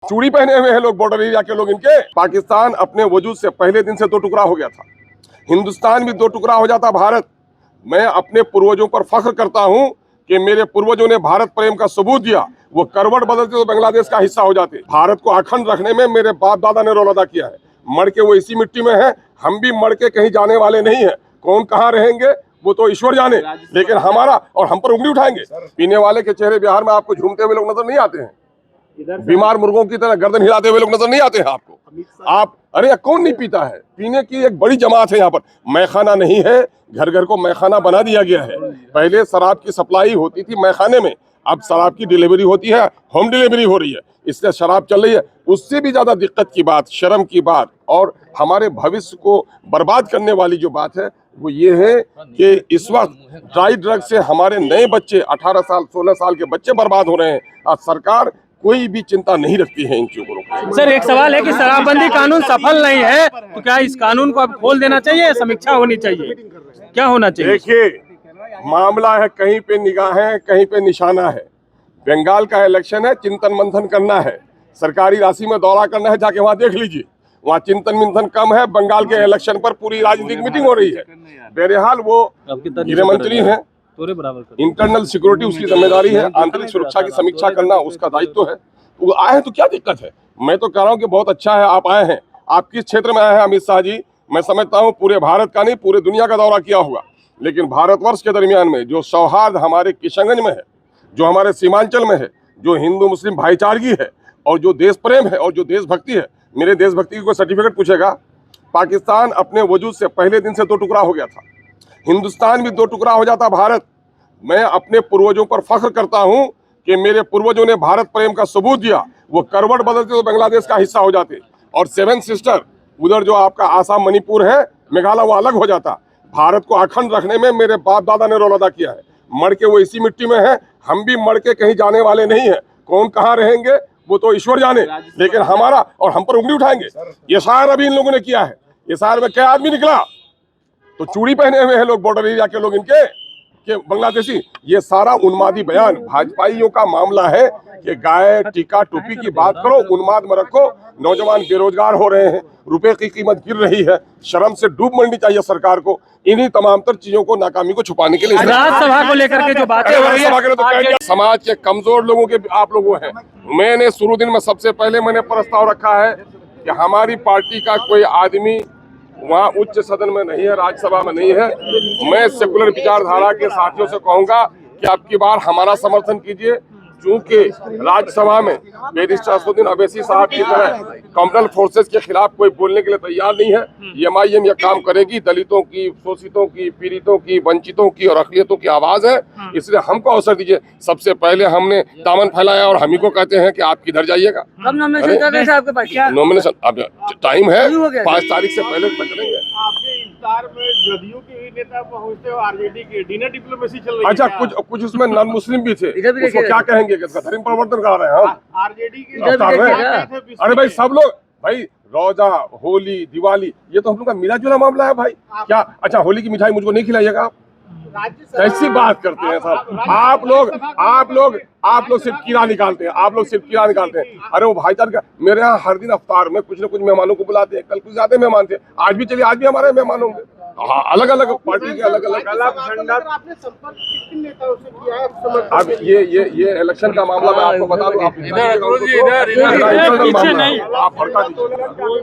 चूड़ी पहने हुए हैं लोग, बॉर्डर एरिया के लोग इनके। पाकिस्तान अपने वजूद से पहले दिन से दो टुकड़ा हो गया था, हिंदुस्तान भी दो टुकड़ा हो जाता भारत। मैं अपने पूर्वजों पर फख्र करता हूं कि मेरे पूर्वजों ने भारत प्रेम का सबूत दिया। वो करवट बदलते तो बांग्लादेश का हिस्सा हो जाते। भारत को अखंड रखने में मेरे बाप दादा ने रोल अदा किया है। मर के वो इसी मिट्टी में है, हम भी मर के कहीं जाने वाले नहीं है। कौन कहाँ रहेंगे वो तो ईश्वर जाने, लेकिन हमारा और हम पर उंगली उठाएंगे। पीने वाले के चेहरे बिहार में आपको झूमते हुए लोग नजर नहीं आते हैं, बीमार मुर्गों की तरह गर्दन हिलाते हुए लोग नजर नहीं आते हैं आपको। आप अरे कौन नहीं पीता है? पीने की एक बड़ी जमात है यहाँ पर। मैखाना नहीं है, घर घर को मैखाना बना दिया गया है। पहले शराब की सप्लाई होती थी मैखाने में, अब शराब की डिलीवरी होती है, होम डिलीवरी हो रही है, इसलिए शराब चल रही है। उससे भी ज्यादा दिक्कत की बात, शर्म की बात और हमारे भविष्य को बर्बाद करने वाली जो बात है वो ये है कि इस वक्त ड्राई ड्रग से हमारे नए बच्चे 18 साल 16 साल के बच्चे बर्बाद हो रहे हैं और सरकार कोई भी चिंता नहीं रखती है इन चीजों को। सर एक सवाल है कि शराबबंदी कानून सफल नहीं है तो क्या इस कानून को अब खोल देना चाहिए या समीक्षा होनी चाहिए, क्या होना चाहिए? देखिए मामला है, कहीं पे निगाहें कहीं पे निशाना है। बंगाल का इलेक्शन है, चिंतन मंथन करना है, सरकारी राशि में दौरा करना है, जाके वहां देख लीजिए। वहाँ चिंतन मंथन कम है, बंगाल के इलेक्शन पर पूरी राजनीतिक मीटिंग हो रही है। बहरहाल वो गृह मंत्री हैं, इंटरनल सिक्योरिटी उसकी जिम्मेदारी है, आंतरिक सुरक्षा की समीक्षा करना उसका दायित्व है। वो आए हैं तो क्या दिक्कत है? मैं तो कह रहा हूँ कि बहुत अच्छा है आप आए हैं। आप किस क्षेत्र में आए हैं अमित शाह जी? मैं समझता हूँ पूरे भारत का नहीं पूरे दुनिया का दौरा किया होगा, लेकिन भारतवर्ष के दरमियान में जो सौहार्द हमारे किशनगंज में है, जो हमारे सीमांचल में है, जो हिंदू मुस्लिम भाईचारगी है और जो देश प्रेम है और जो देशभक्ति है, मेरे देशभक्ति की कोई सर्टिफिकेट पूछेगा? पाकिस्तान अपने वजूद से पहले दिन से दो टुकड़ा हो गया था, हिंदुस्तान भी दो टुकड़ा हो जाता भारत। मैं अपने पूर्वजों पर फख्र करता हूं कि मेरे पूर्वजों ने भारत प्रेम का सबूत दिया। वो करवट बदलते तो बांग्लादेश का हिस्सा हो जाते और सेवन सिस्टर उधर जो आपका आसाम मणिपुर है, मेघालय, वो अलग हो जाता। भारत को अखंड रखने में मेरे बाप दादा ने रोल अदा किया है। मर के वो इसी मिट्टी में है, हम भी मर के कहीं जाने वाले नहीं है। कौन कहाँ रहेंगे वो तो ईश्वर जाने, लेकिन हमारा और हम पर उंगली उठाएंगे। ये शायर अभी इन लोगों ने किया है। ये शायर में क्या आदमी निकला? तो चूड़ी पहने हुए हैं लोग, बॉर्डर एरिया के लोग इनके कि बांग्लादेशी। ये सारा उन्मादी बयान भाजपाइयों का मामला है कि गाय टीका टोपी की बात करो, उन्माद में रखो। नौजवान बेरोजगार हो रहे हैं, रुपए की कीमत गिर रही है, शर्म से डूब मरनी चाहिए सरकार को। इन्हीं तमाम तर चीजों को, नाकामी को छुपाने के लिए राज्यसभा को लेकर के जो बातें हो रही है, समाज के कमजोर लोगों के आप लोग हैं। मैंने शुरू दिन में सबसे पहले मैंने प्रस्ताव रखा है कि हमारी पार्टी का कोई आदमी वहाँ उच्च सदन में नहीं है, राज्यसभा में नहीं है। मैं सेकुलर विचारधारा के साथियों से कहूंगा कि अब की बार हमारा समर्थन कीजिए, क्योंकि राज्यसभा में बैरिस्टर असदुद्दीन अवैसी साहब की तरह कम्युनल फोर्सेस के खिलाफ कोई बोलने के लिए तैयार नहीं है। एमआईएम यह काम करेगी, दलितों की, शोषितों की, पीड़ितों की, वंचितों की और अकलियतों की आवाज है, इसलिए हमको अवसर दीजिए। सबसे पहले हमने दामन फैलाया और हम ही को कहते हैं कि आप किधर जाइएगा। नॉमिनेशन अब टाइम है, 5 तारीख से पहले करेंगे। आपके इफ्तार में जदयू के नेता पहुंचते हो, आरजेडी के डिनर डिप्लोमेसी चल रही है। अच्छा, कुछ उसमें नॉन मुस्लिम भी थे, उसको क्या कहेंगे? धर्म परिवर्तन करा रहे हैं हम, आरजेडी के। अरे भाई सब लोग, भाई रोजा, होली, दिवाली, ये तो हम लोग का मिला जुला मामला है भाई। क्या अच्छा होली की मिठाई मुझको नहीं खिलाइएगा आप? कैसी बात करते हैं साहब आप लोग सिर्फ कीड़ा निकालते हैं, आप लोग सिर्फ कीड़ा निकालते हैं। अरे वो भाईचारे का, मेरे यहाँ हर दिन अफ्तार में कुछ न कुछ मेहमानों को बुलाते हैं। कल कुछ ज्यादा मेहमान थे, आज भी चलिए, आज भी हमारे मेहमान होंगे। अलग अलग पार्टी के अलग अलग आपने संपर्क किन नेताओं से किया है? अब ये इलेक्शन का मामला मैं आपको बता दूं, आप भड़का दीजिए।